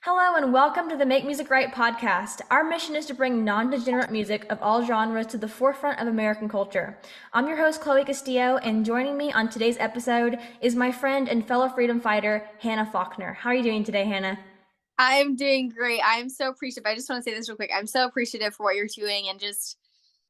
Hello and welcome to the Make Music Right podcast. Our mission is to bring non-degenerate music of all genres to the forefront of American culture. I'm your host, Chloe Castillo, and joining me on today's episode is my friend and fellow freedom fighter, Hannah Faulkner. How are you doing today, Hannah? I'm doing great. I'm so appreciative. I just want to say this real quick. I'm so appreciative for what you're doing and just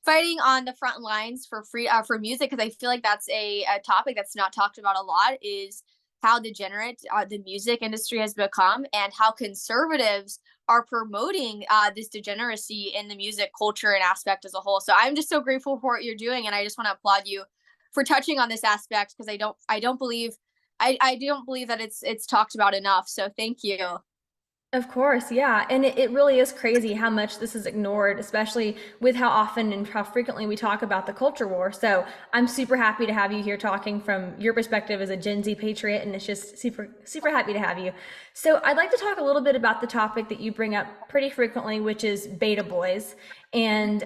fighting on the front lines for for music, because I feel like that's a topic that's not talked about a lot, is how degenerate the music industry has become and how conservatives are promoting this degeneracy in the music culture and aspect as a whole. So I'm just so grateful for what you're doing, and I just want to applaud you for touching on this aspect, because I don't believe that it's talked about enough. So thank you. Of course, yeah. And it really is crazy how much this is ignored, especially with how often and how frequently we talk about the culture war. So I'm super happy to have you here talking from your perspective as a Gen Z patriot, and it's just super happy to have you. So I'd like to talk a little bit about the topic that you bring up pretty frequently, which is beta boys and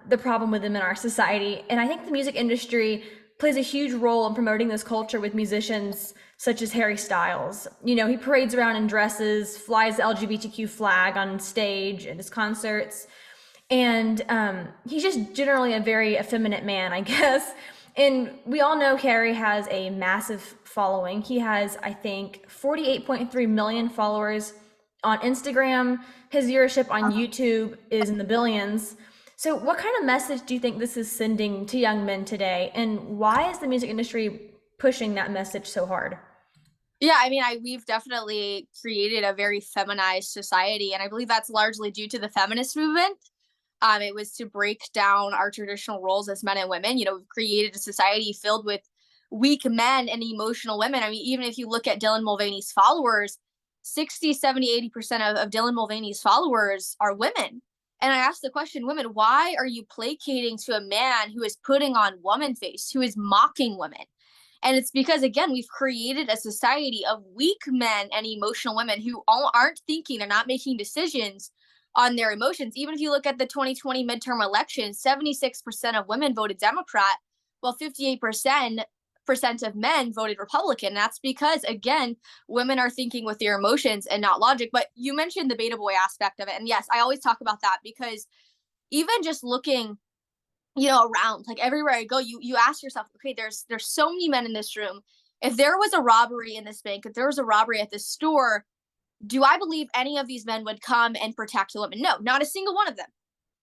the problem with them in our society. And I think the music industry plays a huge role in promoting this culture with musicians such as Harry Styles. You know, he parades around in dresses, flies the LGBTQ flag on stage at his concerts, and he's just generally a very effeminate man, I guess. And we all know Harry has a massive following. He has, I think, 48.3 million followers on Instagram. His viewership on YouTube is in the billions. So, what kind of message do you think this is sending to young men today? And why is the music industry pushing that message so hard? Yeah, I mean, we've definitely created a very feminized society, and I believe that's largely due to the feminist movement. It was to break down our traditional roles as men and women. You know, we've created a society filled with weak men and emotional women. I mean, even if you look at Dylan Mulvaney's followers, 60, 70, 80% of Dylan Mulvaney's followers are women. And I asked the question, women, why are you placating to a man who is putting on woman face, who is mocking women? And it's because, again, we've created a society of weak men and emotional women who aren't thinking, they're not making decisions on their emotions. Even if you look at the 2020 midterm election, 76% of women voted Democrat, while 58% of men voted Republican. That's because, again, women are thinking with their emotions and not logic. But you mentioned the beta boy aspect of it. And yes, I always talk about that because even just looking around, like everywhere I go, you ask yourself, okay, there's so many men in this room. If there was a robbery in this bank, if there was a robbery at this store, do I believe any of these men would come and protect a woman? No, not a single one of them.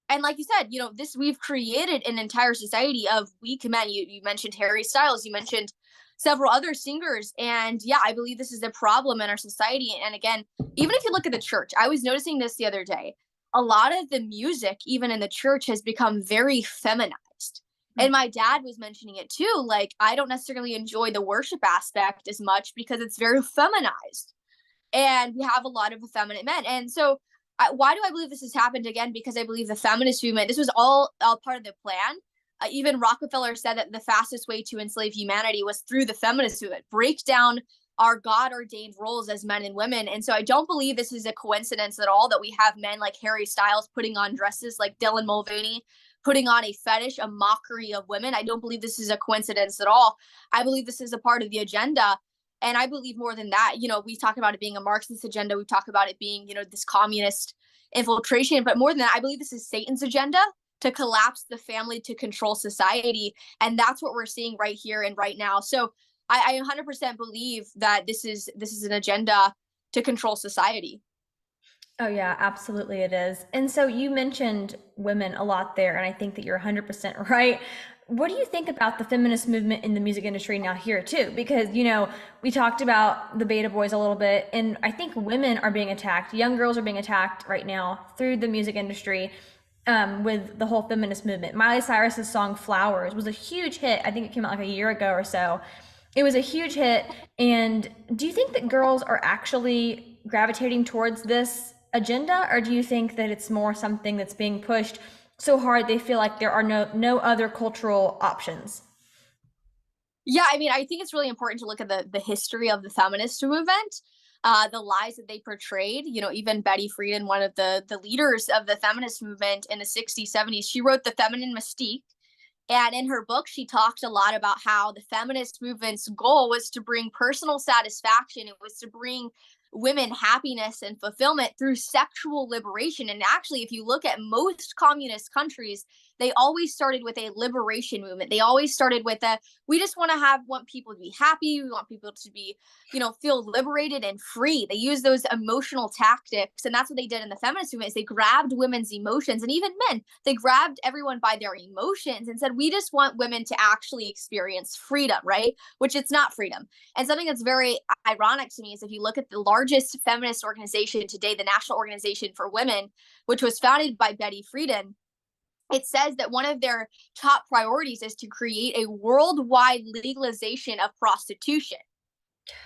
And like you said, this, we've created an entire society of weak men. You mentioned Harry Styles, you mentioned several other singers, and yeah, I believe this is a problem in our society. And again, even if you look at the church, I was noticing this the other day. A lot of the music, even in the church, has become very feminized. And my dad was mentioning it too. Like, I don't necessarily enjoy the worship aspect as much because it's very feminized, and we have a lot of effeminate men. And so, why do I believe this has happened? Again, because I believe the feminist movement, this was all part of the plan. Even Rockefeller said that the fastest way to enslave humanity was through the feminist movement, break down our God ordained roles as men and women. And so I don't believe this is a coincidence at all that we have men like Harry Styles putting on dresses, like Dylan Mulvaney putting on a fetish, a mockery of women. I don't believe this is a coincidence at all. I believe this is a part of the agenda. And I believe more than that, we talk about it being a Marxist agenda. We talk about it being, this communist infiltration. But more than that, I believe this is Satan's agenda to collapse the family, to control society. And that's what we're seeing right here and right now. So I 100% believe that this is an agenda to control society. Oh, yeah, absolutely it is. And so you mentioned women a lot there, and I think that you're 100% right. What do you think about the feminist movement in the music industry now here too? Because, we talked about the beta boys a little bit, and I think women are being attacked. Young girls are being attacked right now through the music industry with the whole feminist movement. Miley Cyrus's song Flowers was a huge hit. I think it came out like a year ago or so. It was a huge hit. And do you think that girls are actually gravitating towards this agenda, or do you think that it's more something that's being pushed so hard they feel like there are no other cultural options? Yeah, I mean, I think it's really important to look at the history of the feminist movement, the lies that they portrayed. Even Betty Friedan, one of the leaders of the feminist movement in the 60s, 70s, she wrote The Feminine Mystique. And in her book, she talked a lot about how the feminist movement's goal was to bring personal satisfaction. It was to bring women happiness and fulfillment through sexual liberation. And actually, if you look at most communist countries, they always started with a liberation movement. They always started with a, we just want people to be happy. We want people to be, feel liberated and free. They use those emotional tactics. And that's what they did in the feminist movement is they grabbed women's emotions and even men. They grabbed everyone by their emotions and said, we just want women to actually experience freedom, right? Which it's not freedom. And something that's very ironic to me is if you look at the largest feminist organization today, the National Organization for Women, which was founded by Betty Friedan, it says that one of their top priorities is to create a worldwide legalization of prostitution.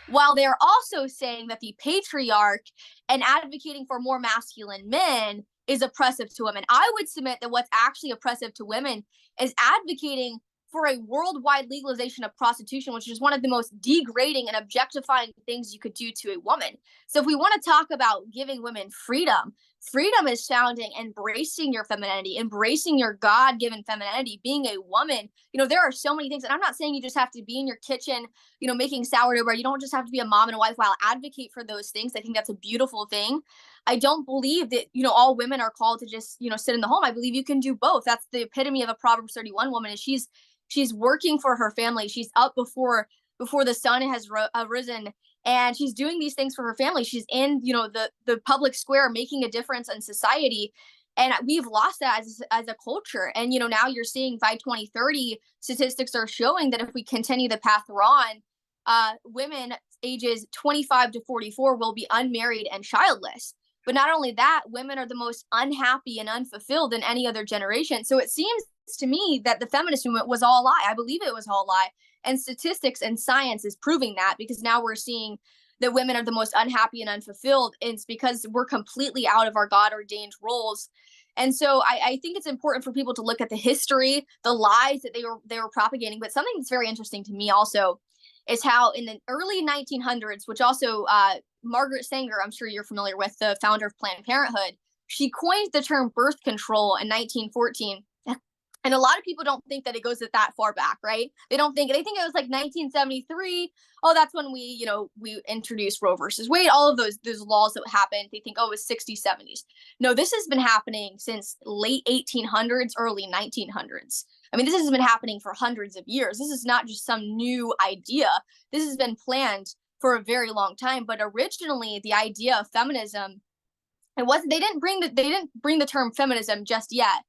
While they're also saying that the patriarch and advocating for more masculine men is oppressive to women. I would submit that what's actually oppressive to women is advocating for a worldwide legalization of prostitution, which is one of the most degrading and objectifying things you could do to a woman. So if we want to talk about giving women freedom, freedom is found in embracing your femininity, embracing your God-given femininity, being a woman. There are so many things, and I'm not saying you just have to be in your kitchen, making sourdough bread. You don't just have to be a mom and a wife. While I advocate for those things, I think that's a beautiful thing. I don't believe that, all women are called to just, sit in the home. I believe you can do both. That's the epitome of a Proverbs 31 woman, is she's working for her family. She's up before the sun has risen, and she's doing these things for her family. She's in, the public square, making a difference in society. And we've lost that as a culture. And, now you're seeing by 2030, statistics are showing that if we continue the path we're on, women ages 25 to 44 will be unmarried and childless. But not only that, women are the most unhappy and unfulfilled in any other generation. So it seems to me that the feminist movement was all a lie. I believe it was all a lie. And statistics and science is proving that, because now we're seeing that women are the most unhappy and unfulfilled. And it's because we're completely out of our God ordained roles. And so I think it's important for people to look at the history, the lies that they were propagating. But something that's very interesting to me also is how in the early 1900s, which also Margaret Sanger, I'm sure you're familiar with, the founder of Planned Parenthood, she coined the term birth control in 1914. And a lot of people don't think that it goes that far back, right? They think it was like 1973. Oh, that's when we introduced Roe versus Wade, all of those laws that happened. They think, oh, it was 60s, 70s. No, this has been happening since late 1800s, early 1900s. I mean, this has been happening for hundreds of years. This is not just some new idea. This has been planned for a very long time. But originally, the idea of feminism, they didn't bring the term feminism just yet.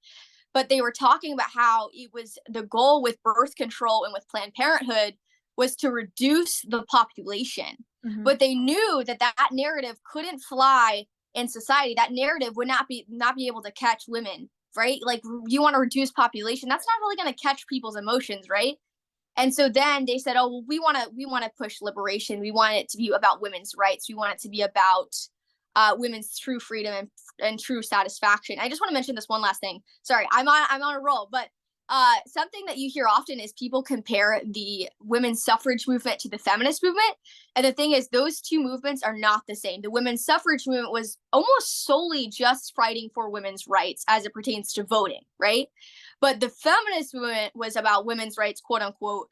But they were talking about how it was the goal with birth control and with Planned Parenthood was to reduce the population. Mm-hmm. But they knew that narrative couldn't fly in society. That narrative would not be able to catch women, right? Like, you want to reduce population, that's not really going to catch people's emotions, right? And so then they said, oh, well, we want to push liberation. We want it to be about women's rights. We want it to be about women's true freedom and true satisfaction. I just want to mention this one last thing. Sorry, I'm on a roll, but something that you hear often is people compare the women's suffrage movement to the feminist movement. And the thing is, those two movements are not the same. The women's suffrage movement was almost solely just fighting for women's rights as it pertains to voting, right? But the feminist movement was about women's rights, quote unquote,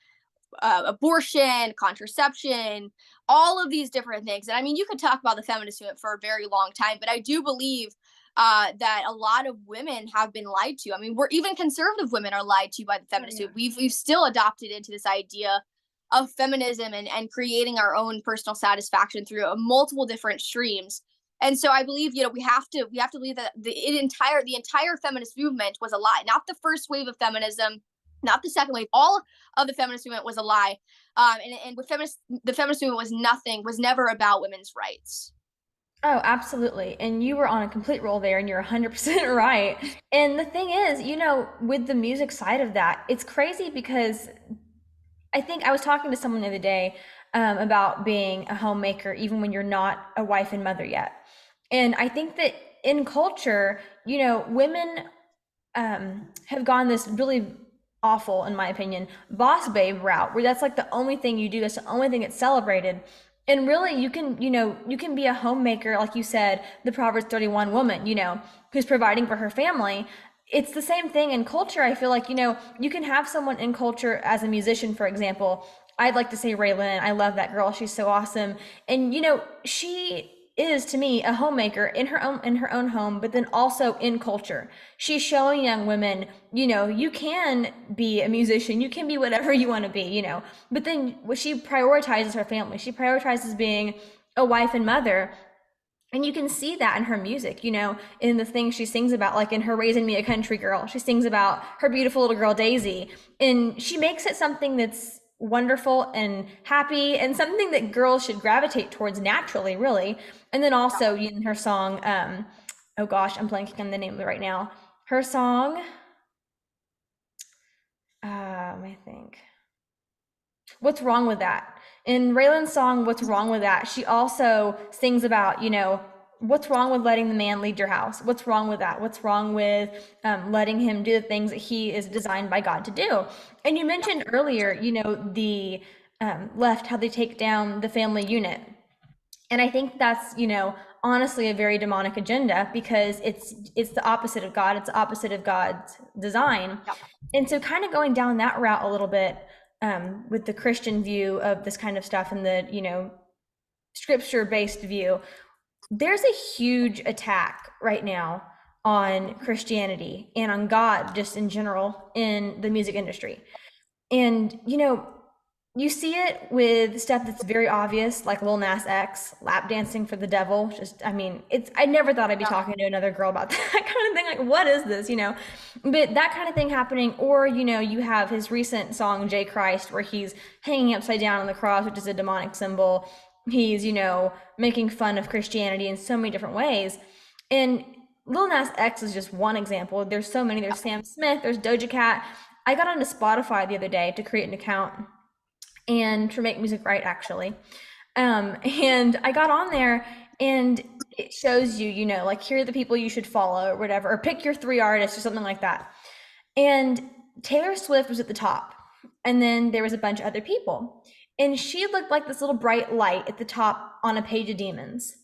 abortion, contraception, all of these different things. And I mean, you could talk about the feminist movement for a very long time, but I do believe that a lot of women have been lied to. I mean, even conservative women are lied to by the feminist movement. We've still adopted into this idea of feminism and creating our own personal satisfaction through multiple different streams. And so I believe, we have to believe that the entire feminist movement was a lie. Not the first wave of feminism, not the second wave. All of the feminist movement was a lie. And with the feminist movement was never about women's rights. Oh, absolutely. And you were on a complete roll there, and you're 100% right. And the thing is, with the music side of that, it's crazy because I think I was talking to someone the other day about being a homemaker, even when you're not a wife and mother yet. And I think that in culture, women have gone this really awful, in my opinion, boss babe route, where that's like the only thing you do, that's the only thing that's celebrated. And really, you can be a homemaker, like you said, the Proverbs 31 woman, who's providing for her family. It's the same thing in culture. I feel like, you can have someone in culture as a musician, for example, I'd like to say Raylan. I love that girl. She's so awesome. And she is to me a homemaker in her own home, but then also in culture. She's showing young women, you can be a musician, you can be whatever you want to be, But then she prioritizes her family. She prioritizes being a wife and mother, and you can see that in her music, in the things she sings about, like in her Raising Me a Country Girl. She sings about her beautiful little girl, Daisy. And she makes it something that's wonderful and happy and something that girls should gravitate towards naturally, really. And then also in her song, oh gosh, I'm blanking on the name of it right now. Her song, I think. What's wrong with that? In Raylan's song, What's Wrong with That? She also sings about, what's wrong with letting the man lead your house? What's wrong with that? What's wrong with letting him do the things that he is designed by God to do? And you mentioned earlier, the left, how they take down the family unit. And I think that's, honestly a very demonic agenda because it's the opposite of God. It's the opposite of God's design. Yeah. And so kind of going down that route a little bit, with the Christian view of this kind of stuff and the, scripture based view, there's a huge attack right now on Christianity and on God just in general in the music industry. And, you see it with stuff that's very obvious, like Lil Nas X, lap dancing for the devil. Just, I mean, I never thought I'd be Yeah. talking to another girl about that kind of thing. Like, what is this, But that kind of thing happening. Or, you have his recent song, J Christ, where he's hanging upside down on the cross, which is a demonic symbol. He's, making fun of Christianity in so many different ways. And Lil Nas X is just one example. There's so many. There's Sam Smith, there's Doja Cat. I got onto Spotify the other day to create an account and to make music right, actually. And I got on there, and it shows you, like, here are the people you should follow or whatever, or pick your 3 artists or something like that. And Taylor Swift was at the top, and then there was a bunch of other people, and she looked like this little bright light at the top on a page of demons.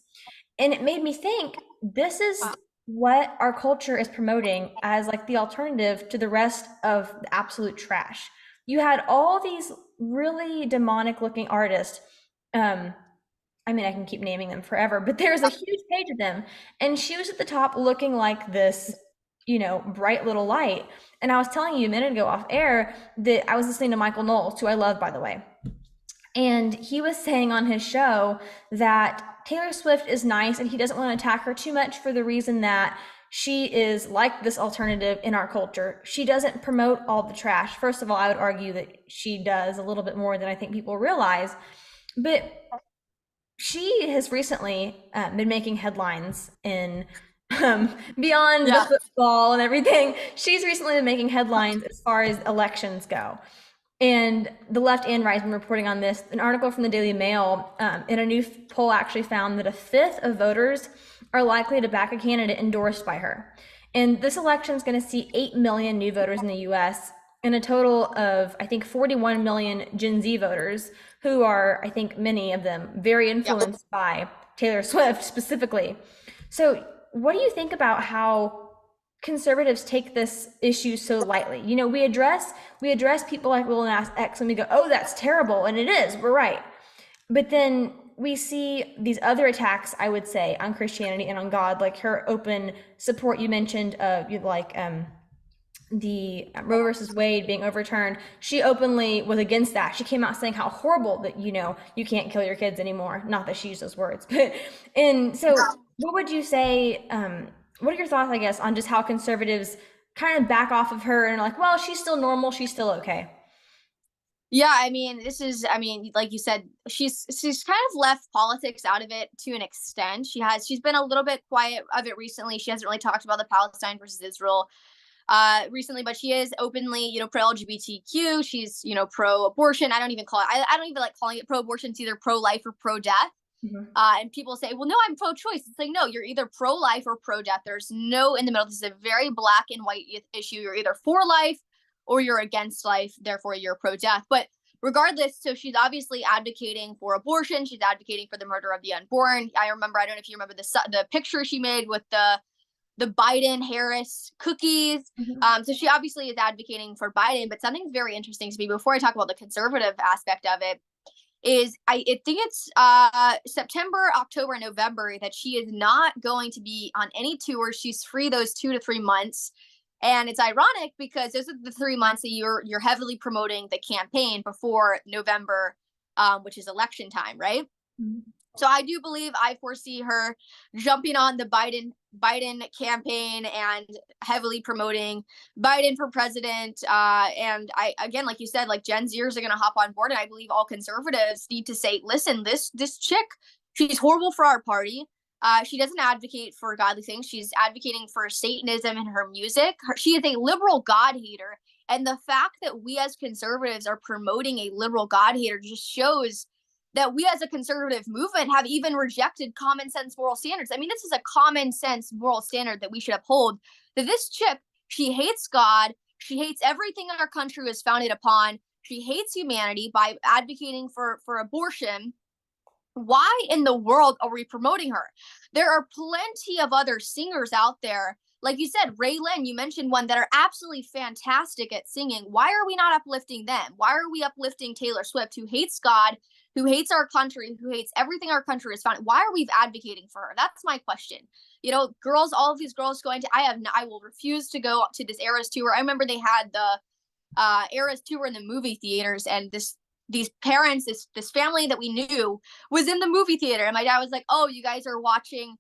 And it made me think, this is what our culture is promoting as like the alternative to the rest of the absolute trash. You had all these really demonic looking artists. um I mean, I can keep naming them forever, but there's a huge page of them, and she was at the top looking like this, bright little light. And I was telling you a minute ago off air that I was listening to Michael Knowles, who I love, by the way, and he was saying on his show that Taylor Swift is nice and he doesn't want to attack her too much for the reason that she is like this alternative in our culture. She doesn't promote all the trash. First of all, I would argue that she does a little bit more than I think people realize. But she has recently been making headlines in beyond the Yeah. football and everything. She's recently been making headlines as far as elections go. And the left and right has been reporting on this. An article from the Daily Mail in a new poll actually found that a fifth of voters are likely to back a candidate endorsed by her. And this election is going to see 8 million new voters in the US and a total of, I think, 41 million Gen Z voters who are, I think, many of them very influenced by Taylor Swift specifically. So, what do you think about how conservatives take this issue so lightly? We address people like Lil Nas X and we go, "Oh, that's terrible," and it is. We're right. But then we see these other attacks, I would say, on Christianity and on God, like her open support. You mentioned, the Roe versus Wade being overturned. She openly was against that. She came out saying how horrible that, you can't kill your kids anymore. Not that she used those words, but and so what would you say? What are your thoughts, I guess, on just how conservatives kind of back off of her and are like, well, she's still normal, she's still okay. Yeah, I mean, like you said, she's kind of left politics out of it to an extent. She's been a little bit quiet of it recently. She hasn't really talked about the Palestine versus Israel recently, but she is openly, pro LGBTQ. She's, pro abortion. I don't even call it. I don't even like calling it pro abortion. It's either pro life or pro death. Mhm. And people say, well, no, I'm pro choice. It's like, no, you're either pro life or pro death. There's no in the middle. This is a very black and white issue. You're either for life or you're against life. Therefore, you're pro death. But regardless, so she's obviously advocating for abortion. She's advocating for the murder of the unborn. I don't know if you remember the picture she made with the Biden Harris cookies. Mhm. So she obviously is advocating for Biden, but something's very interesting to me before I talk about the conservative aspect of it is I think it's September, October, November that she is not going to be on any tour. She's free those 2 to 3 months. And it's ironic because those are the 3 months that you're heavily promoting the campaign before November, which is election time, right? Mhm. So I do believe I foresee her jumping on the Biden campaign and heavily promoting Biden for president. And I again, like you said, like Gen Zers are going to hop on board, and I believe all conservatives need to say, listen, this chick, she's horrible for our party. She doesn't advocate for godly things. She's advocating for Satanism in her music. She is a liberal God hater. And the fact that we as conservatives are promoting a liberal God hater just shows that we as a conservative movement have even rejected common sense moral standards. I mean, this is a common sense moral standard that we should uphold. That this chip, she hates God, she hates everything our country was founded upon, she hates humanity by advocating for abortion. Why in the world are we promoting her? There are plenty of other singers out there. Like you said, Ray Lynn, you mentioned one that are absolutely fantastic at singing. Why are we not uplifting them? Why are we uplifting Taylor Swift, who hates God, who hates our country, who hates everything our country has found? Why are we advocating for her? That's my question. You know, girls, all of these girls going to, I will refuse to go to this Eras tour. I remember they had the Eras tour in the movie theaters, and these parents, this family that we knew was in the movie theater, and my dad was like, "Oh, you guys are watching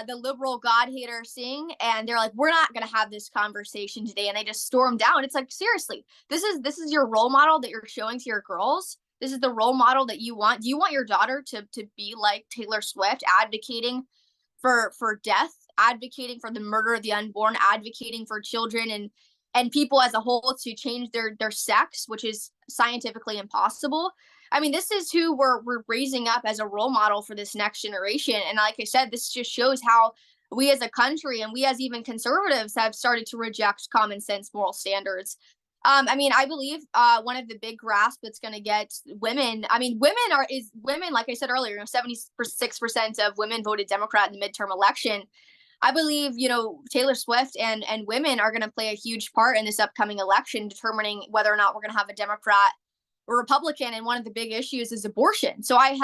the liberal God hater sing," and they're like, "We're not gonna have this conversation today," and they just stormed out. It's like, seriously, this is your role model that you're showing to your girls. This is the role model that you want. Do you want your daughter to be like Taylor Swift, advocating for death, advocating for the murder of the unborn, advocating for children and people as a whole to change their sex, which is scientifically impossible? I mean, this is who we're raising up as a role model for this next generation. And like I said, this just shows how we as a country and we as even conservatives have started to reject common sense moral standards. I mean, I believe one of the big grasp that's going to get women. I mean, women. Like I said earlier, 76% of women voted Democrat in the midterm election. I believe, Taylor Swift and women are going to play a huge part in this upcoming election, determining whether or not we're going to have a Democrat or Republican. And one of the big issues is abortion. So I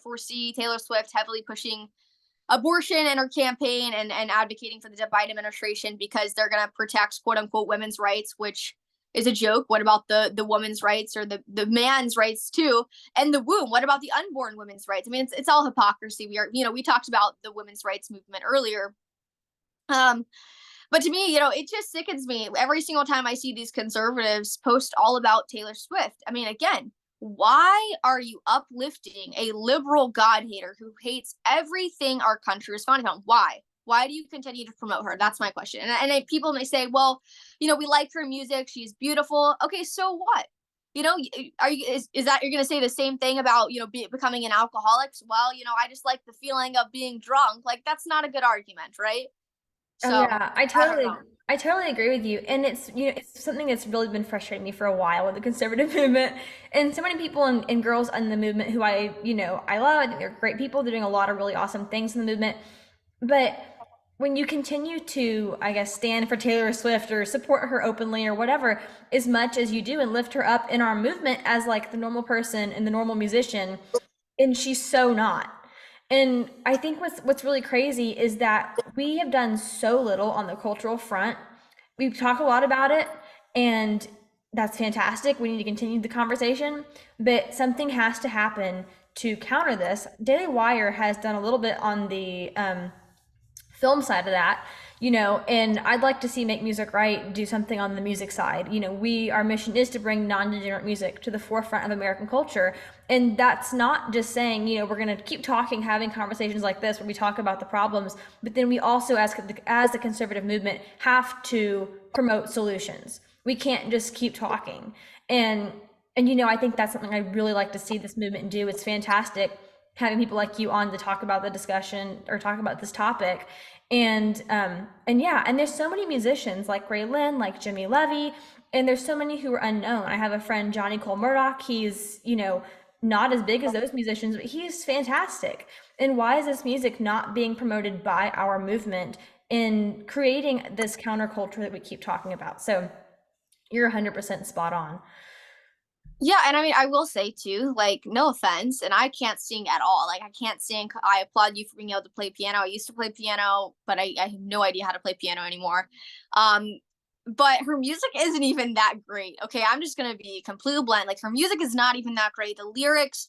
foresee Taylor Swift heavily pushing abortion in her campaign and advocating for the Biden administration because they're going to protect quote unquote women's rights, which is a joke. What about the woman's rights or the man's rights too? And the womb, what about the unborn women's rights? I mean, it's all hypocrisy. We talked about the women's rights movement earlier. But to me, it just sickens me every single time I see these conservatives post all about Taylor Swift. I mean, again, why are you uplifting a liberal God hater who hates everything our country is founded on? Why? Why do you continue to promote her? That's my question. People may say, well, we like her music. She's beautiful. Okay, so what? Is that you're going to say the same thing about, becoming an alcoholic? Well, I just like the feeling of being drunk. Like, that's not a good argument, right? Oh So yeah, I don't know. I totally agree with you. And it's it's something that's really been frustrating me for a while with the conservative movement. And so many people and girls in the movement who I love. I think they're great people. They're doing a lot of really awesome things in the movement. But when you continue to, I guess, stand for Taylor Swift or support her openly or whatever, as much as you do and lift her up in our movement as like the normal person and the normal musician, and she's so not. And I think what's really crazy is that we have done so little on the cultural front. We talk a lot about it, and that's fantastic. We need to continue the conversation, but something has to happen to counter this. Daily Wire has done a little bit on the film side of that, and I'd like to see Make Music Right do something on the music side. Our mission is to bring non-degenerate music to the forefront of American culture. And that's not just saying, we're going to keep talking, having conversations like this where we talk about the problems, but then we also, as the conservative movement, have to promote solutions. We can't just keep talking. And I think that's something I really like to see this movement do. It's fantastic having people like you on to talk about the discussion or talk about this topic. And yeah, and there's so many musicians like Ray Lynn, like Jimmy Levy, and there's so many who are unknown. I have a friend, Johnny Cole Murdoch. He's, not as big as those musicians, but he's fantastic. And why is this music not being promoted by our movement in creating this counterculture that we keep talking about? So you're 100% spot on. Yeah, and I mean, I will say too, like, no offense, and I can't sing at all. Like, I can't sing. I applaud you for being able to play piano. I used to play piano, but I have no idea how to play piano anymore. Um, but her music isn't even that great. Okay, I'm just gonna be completely blunt. Like, her music is not even that great. The lyrics,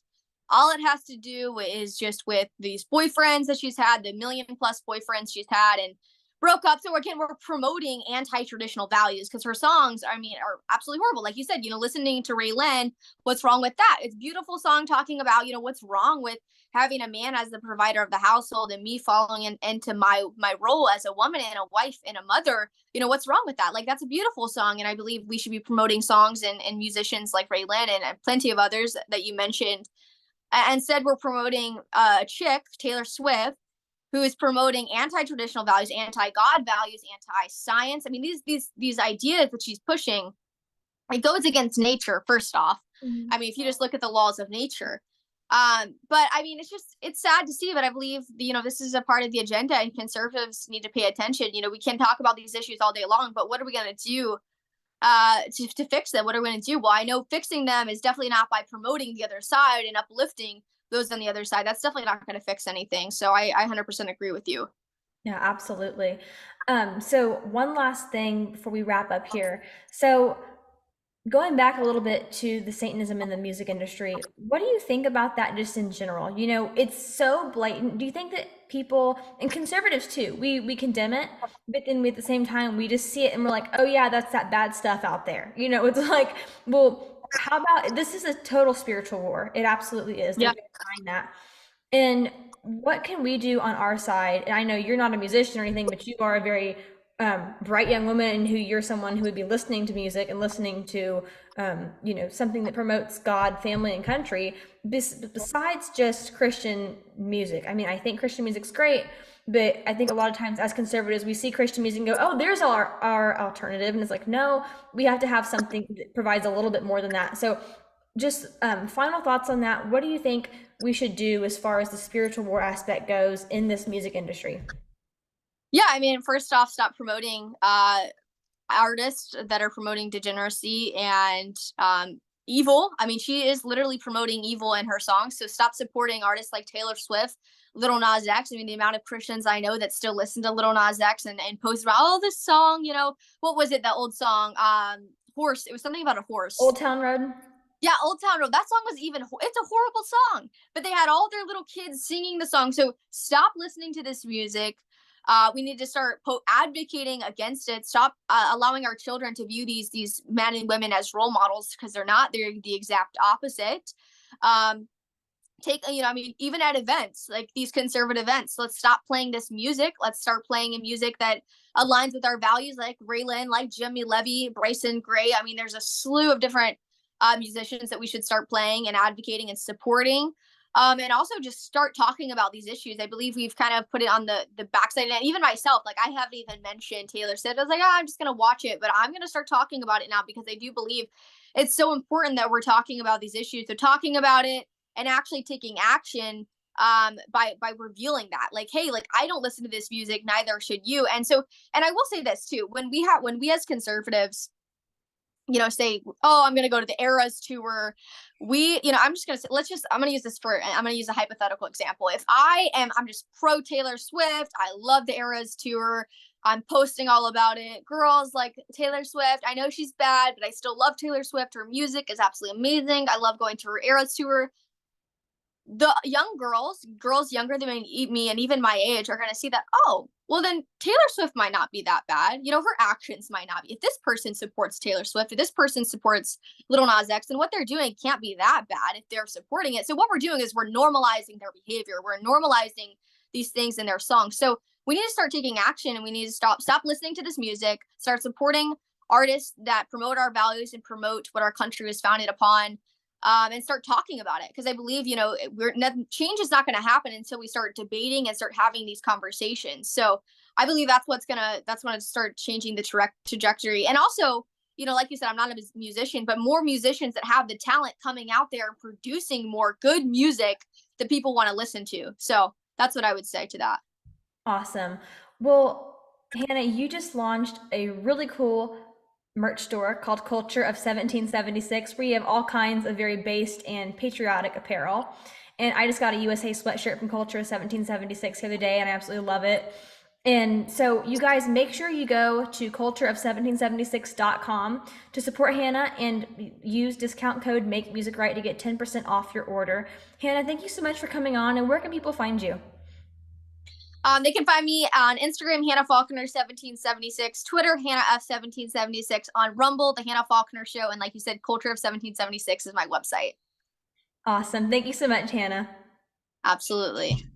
all it has to do is just with these boyfriends that she's had, the million plus boyfriends she's had, and broke up. So again, we're promoting anti-traditional values because her songs, I mean, are absolutely horrible. Like you said, listening to Ray Lynn, what's wrong with that? It's a beautiful song talking about, what's wrong with having a man as the provider of the household and me falling into my role as a woman and a wife and a mother. What's wrong with that? Like, that's a beautiful song. And I believe we should be promoting songs and musicians like Ray Lynn and plenty of others that you mentioned. And instead, we're promoting a chick, Taylor Swift, who is promoting anti-traditional values, anti-God values, anti-science. I mean, these ideas that she's pushing, it goes against nature. First off, I mean, if you just look at the laws of nature. But I mean, it's sad to see, but I believe this is a part of the agenda, and conservatives need to pay attention. We can talk about these issues all day long, but what are we going to do to fix them? What are we going to do? Well, I know fixing them is definitely not by promoting the other side and uplifting those on the other side. That's definitely not going to fix anything. So I 100% agree with you. Yeah, absolutely. So one last thing before we wrap up here. So going back a little bit to the Satanism in the music industry, what do you think about that just in general? It's so blatant. Do you think that people and conservatives too, we condemn it, but then we, at the same time we just see it and we're like, oh yeah, that's that bad stuff out there. It's like, well, how about this is a total spiritual war. It absolutely is. Yeah. There's no denying that. And what can we do on our side? And I know you're not a musician or anything, but you are a very bright young woman, and who you're someone who would be listening to music and listening to, something that promotes God, family, and country. Besides just Christian music, I mean, I think Christian music's great, but I think a lot of times as conservatives, we see Christian music and go, "Oh, there's our alternative," and it's like, no, we have to have something that provides a little bit more than that. So just final thoughts on that. What do you think we should do as far as the spiritual war aspect goes in this music industry? Yeah, I mean, first off, stop promoting artists that are promoting degeneracy and evil. I mean, she is literally promoting evil in her songs. So stop supporting artists like Taylor Swift, Little Nas X. I mean, the amount of Christians I know that still listen to Little Nas X and post about, oh, this song, what was it? That old song, horse. It was something about a horse. Old Town Road. Yeah, Old Town Road. That song was it's a horrible song, but they had all their little kids singing the song. So stop listening to this music. We need to start advocating against it. Stop allowing our children to view these men and women as role models, because they're not. They're the exact opposite. I mean, even at events like these conservative events, let's stop playing this music. Let's start playing music that aligns with our values, like Raylan, like Jimmy Levy, Bryson Gray. I mean, there's a slew of different musicians that we should start playing and advocating and supporting. And also just start talking about these issues. I believe we've kind of put it on the backside, and even myself, like, I haven't even mentioned Taylor Swift. I was like, oh, I'm just gonna watch it, but I'm gonna start talking about it now, because I do believe it's so important that we're talking about these issues. So talking about it and actually taking action by revealing that, like, hey, like, I don't listen to this music, neither should you. And I will say this too, when we as conservatives say, oh, I'm going to go to the Eras tour. I'm just going to say, I'm going to use I'm going to use a hypothetical example. If I'm just pro Taylor Swift. I love the Eras tour. I'm posting all about it. Girls like Taylor Swift. I know she's bad, but I still love Taylor Swift. Her music is absolutely amazing. I love going to her Eras tour. The young girls younger than me and even my age, are going to see that, oh, well, then Taylor Swift might not be that bad. Her actions might not be. If this person supports Taylor Swift, if this person supports Little Nas X, then what they're doing can't be that bad if they're supporting it. So what we're doing is we're normalizing their behavior. We're normalizing these things in their songs. So we need to start taking action, and we need to stop listening to this music, start supporting artists that promote our values and promote what our country was founded upon. And start talking about it, because I believe change is not going to happen until we start debating and start having these conversations. So I believe that's going to start changing the trajectory. And also, like you said, I'm not a musician, but more musicians that have the talent coming out there and producing more good music that people want to listen to. So that's what I would say to that. Awesome. Well, Hannah, you just launched a really cool merch store called Culture of 1776, where you have all kinds of very based and patriotic apparel. And I just got a USA sweatshirt from Culture of 1776 the other day, and I absolutely love it. And so, you guys make sure you go to cultureof1776.com to support Hannah and use discount code Make Music Right to get 10% off your order. Hannah, thank you so much for coming on. And where can people find you? They can find me on Instagram, Hannah Faulkner 1776, Twitter, Hannah F 1776, on Rumble, The Hannah Faulkner Show, and like you said, Culture of 1776 is my website. Awesome. Thank you so much, Hannah. Absolutely.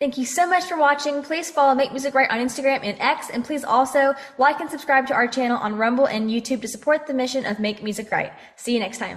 Thank you so much for watching. Please follow Make Music Right on Instagram and X, and please also like and subscribe to our channel on Rumble and YouTube to support the mission of Make Music Right. See you next time.